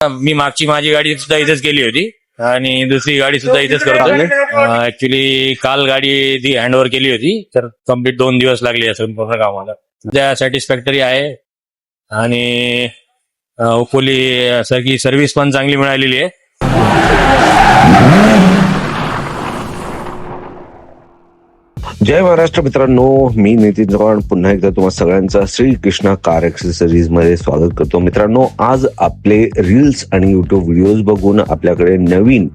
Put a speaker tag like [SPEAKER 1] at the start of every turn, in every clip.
[SPEAKER 1] मी मागची माझी गाडी सुद्धा इथेच गेली होती आणि दुसरी गाडी सुद्धा इथेच करतोय. ऍक्च्युली काल गाडी ती हँडओव्हर केली होती, तर कम्प्लीट 2 दिवस लागले असं पूर्ण कामाला. सध्या सॅटिस्फॅक्टरी आहे आणि होपफुली असं की सर्व्हिस पण चांगली मिळालेली आहे.
[SPEAKER 2] जय महाराष्ट्र मित्रांनो, मी नितीन चव्हाण पुन्हा एकदा तुम्हा सगळ्यांचा श्री कृष्णा कार एक्सेसरीज मध्ये स्वागत करतो. मित्रांनो, आज आपले रील्स आणि युट्यूब व्हिडिओज बघून आपल्याकडे नवीन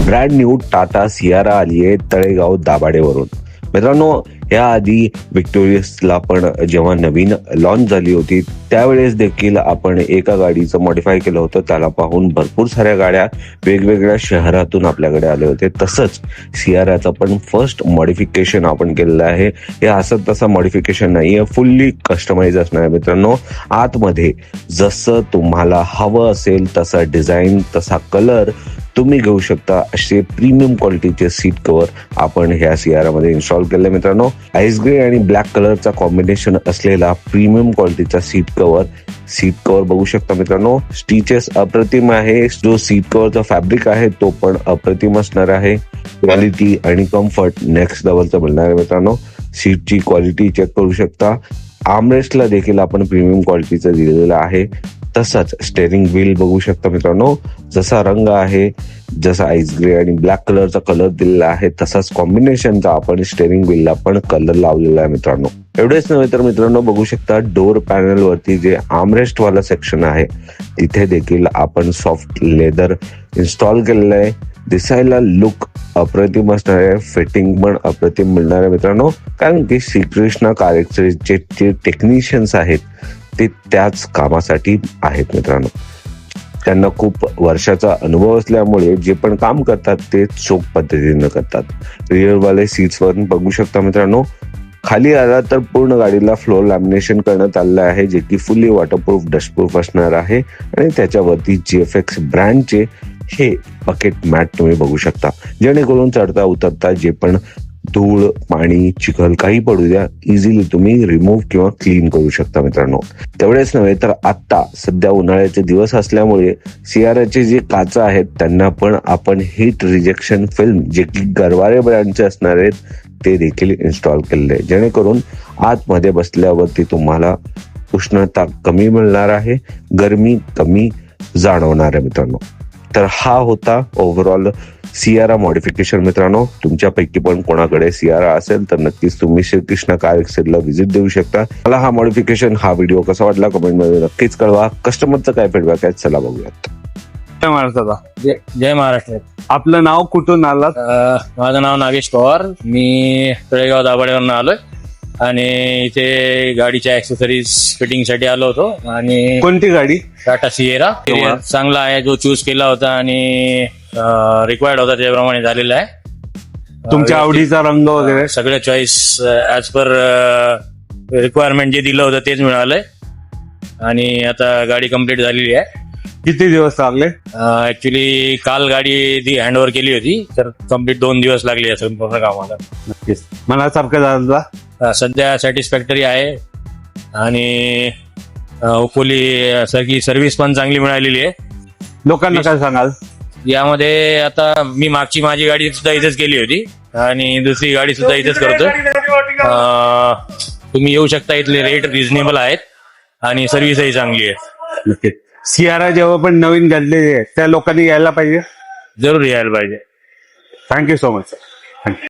[SPEAKER 2] ब्रँड न्यू टाटा सियारा आली आहे तळेगाव दाभाडेवरून. मित्रांनो, याआधी व्हिक्टोरियसला पण जेव्हा नवीन लॉन्च झाली होती त्यावेळेस देखील आपण एका गाडीचं मॉडिफाय केलं होतं. त्याला पाहून भरपूर साऱ्या गाड्या वेगवेगळ्या शहरातून आपल्याकडे आले होते. तसंच सियाराचं पण फर्स्ट मॉडिफिकेशन आपण केलेलं आहे. हे असं तसं मॉडिफिकेशन नाहीये, फुल्ली कस्टमाइज असणार आहे. मित्रांनो, आतमध्ये जसं तुम्हाला हवं असेल तसा डिझाईन, तसा कलर तुम्ही घेऊ शकता. असे प्रीमियम क्वालिटीचे सीट कव्हर आपण ह्या सियारामध्ये इन्स्टॉल केले. मित्रांनो, आईस ग्रे आणि ब्लॅक कलरचा कॉम्बिनेशन असलेला प्रीमियम क्वालिटीचा सीट कव्हर बघू शकता. मित्रांनो, स्टिचेस अप्रतिम आहे. जो सीट कव्हरचा फॅब्रिक आहे तो पण अप्रतिम असणार आहे. क्वालिटी आणि कम्फर्ट नेक्स्ट लेवलचं मिळणार आहे. मित्रांनो, सीटची क्वालिटी चेक करू शकता. आर्मरेस्टला देखील आपण प्रीमियम क्वालिटीचं दिलेलं आहे. तसंच स्टेअरिंग व्हील बघू शकता. मित्रांनो, जसा रंग आहे, जसा आईस ग्रे आणि ब्लॅक कलरचा कलर दिलेला आहे, तसाच कॉम्बिनेशनचा आपण स्टेअरिंग व्हीलला पण कलर लावलेला आहे. मित्रांनो, एवढेच नव्हे तर मित्रांनो बघू शकता डोर पॅनल वरती जे आर्मरेस्ट वाला सेक्शन आहे तिथे देखील आपण सॉफ्ट लेदर इन्स्टॉल केलेलं आहे. दिसायला लुक अप्रतिम असणार आहे, फिटिंग पण अप्रतिम मिळणार आहे. मित्रांनो, कारण की श्रीकृष्णा कार एक्सेसरीजचे जे टेक्निशियन्स आहेत ते त्याच कामासाठी आहेत. मित्रांनो, त्यांना खूप वर्षाचा अनुभव असल्यामुळे जे पण काम करतात ते चोख पद्धतीने करतात. रिअरवाले सीट्स वर बघू शकता. मित्रांनो, खाली आला तर पूर्ण गाडीला फ्लोर लॅमिनेशन करण्यात आलेलं आहे, जे की फुल्ली वॉटरप्रूफ डस्टप्रूफ असणार आहे. आणि त्याच्यावरती GFX ब्रँडचे हे बकेट मॅट तुम्ही बघू शकता, जेणेकरून चढता उतरता जे पण धूळ, पाणी, चिखल काही पडू द्या, इझिली तुम्ही रिमूव्ह किंवा क्लीन करू शकता. मित्रांनो, तेवढेच नव्हे तर आता सध्या उन्हाळ्याचे दिवस असल्यामुळे सियाराचे जे काचा आहेत त्यांना पण आपण हीट रिजेक्शन फिल्म, जे की गरवारे ब्रँडचे असणार आहेत, ते देखील इन्स्टॉल केलेले आहे, जेणेकरून आतमध्ये बसल्यावरती तुम्हाला उष्णता कमी मिळणार आहे, गरमी कमी जाणवणार आहे. मित्रांनो, तर हा होता ओव्हरऑल सियारा मॉडिफिकेशन. मित्रांनो, तुमच्यापैकी पण कोणाकडे सियारा असेल तर नक्कीच तुम्ही श्रीकृष्णा कार एक्सेसरीजला व्हिजिट देऊ शकता. मला हा मॉडिफिकेशन, हा व्हिडिओ कसा वाटला कमेंटमध्ये नक्कीच कळवा. कस्टमरचं काय फीडबॅक आहे चला बघूयात.
[SPEAKER 3] जय महाराष्ट्र.
[SPEAKER 1] जय महाराष्ट्र.
[SPEAKER 3] आपलं नाव कुठून आलात?
[SPEAKER 1] माझं नाव नागेश पवार. मी तळेगाव दाभाडेवरून आलोय आणि इथे गाडीच्या ऍक्सेसरीज फिटिंग साठी आलो होतो. आणि
[SPEAKER 3] कोणती गाडी?
[SPEAKER 1] टाटा सिएरा चांगला आहे, जो चूज केला होता आणि रिक्वायर्ड होता त्याप्रमाणे झालेला आहे.
[SPEAKER 3] तुमच्या आवडीचा रंग वगैरे
[SPEAKER 1] सगळं चॉईस ऍज पर रिक्वायरमेंट जे दिलं होतं तेच मिळालंय आणि आता गाडी कम्प्लीट झालेली आहे.
[SPEAKER 3] किती दिवस लागले?
[SPEAKER 1] ऍक्च्युली काल गाडी ती हँडओव्हर केली होती, तर कम्प्लीट 2 दिवस लागले असं पूर्ण कामाला.
[SPEAKER 3] नक्कीच मनासारखं झालं.
[SPEAKER 1] सध्या सॅटिस्फॅक्टरी आहे आणि होपफुली असं की सर्व्हिस पण चांगली मिळालेली आहे.
[SPEAKER 3] लोकांना काय सांगाल?
[SPEAKER 1] यामध्ये आता मी मागची माझी गाडी सुद्धा इथेच गेली होती आणि दुसरी गाडी सुद्धा इथेच करतोय. तुम्ही येऊ शकता, इथले रेट रिझनेबल आहेत आणि सर्व्हिसही चांगली आहे.
[SPEAKER 3] नक्कीच. सियारा जेव्हा पण नवीन घडलेली आहे त्या लोकांनी यायला पाहिजे.
[SPEAKER 1] जरूर यायला पाहिजे.
[SPEAKER 3] Thank you so much. थँक्यू.